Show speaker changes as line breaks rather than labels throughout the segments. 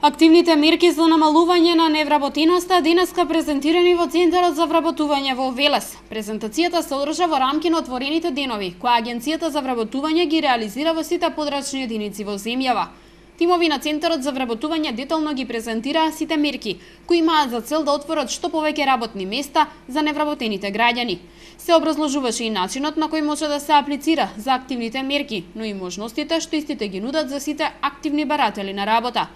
Активните мерки за намалување на невработеноста денеска презентирани во Центарот за вработување во Велес. Презентацијата се одржа во рамки на отворените денови, која Агенцијата за вработување ги реализира во сите подрачни единици во земјава. Тимови на Центарот за вработување детално ги презентираа сите мерки, кои имаат за цел да отворат што повеќе работни места за невработените граѓани. Се образложуваше и начинот на кој може да се аплицира за активните мерки, но и можностите што истите ги нудат за сите активни баратели на работа.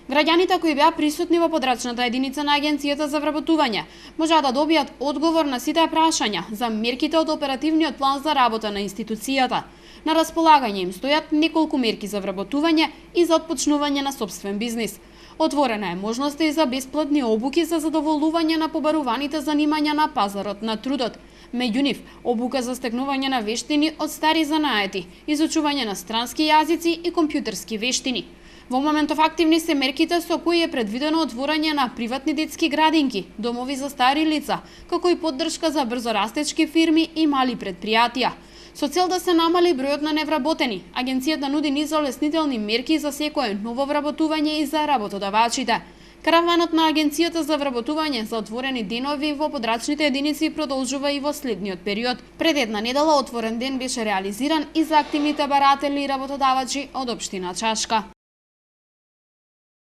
Граѓаните кои беа присутни во подрачната единица на Агенцијата за вработување можеа да добијат одговор на сите прашања за мерките од оперативниот план за работа на институцијата. На располагање им стојат неколку мерки за вработување и за отпочнување на сопствен бизнис. Отворена е можноста и за бесплатни обуки за задоволување на побаруваните занимања на пазарот на трудот. Меѓу нив, обука за стекнување на вештини од стари занаети, изучување на странски јазици и компјутерски вештини. Во моментов активни се мерките со кои е предвидено отворање на приватни детски градинки, домови за стари лица, како и поддршка за брзорастечки фирми и мали предпријатија. Со цел да се намали бројот на невработени, Агенцијата нуди низ олеснителни мерки за секое ново вработување и за работодавачите. Караванот на Агенцијата за вработување за отворени денови во подрачните единици продолжува и во следниот период. Пред една недела отворен ден беше реализиран и за активните баратели и работодавачи од општина Чашка.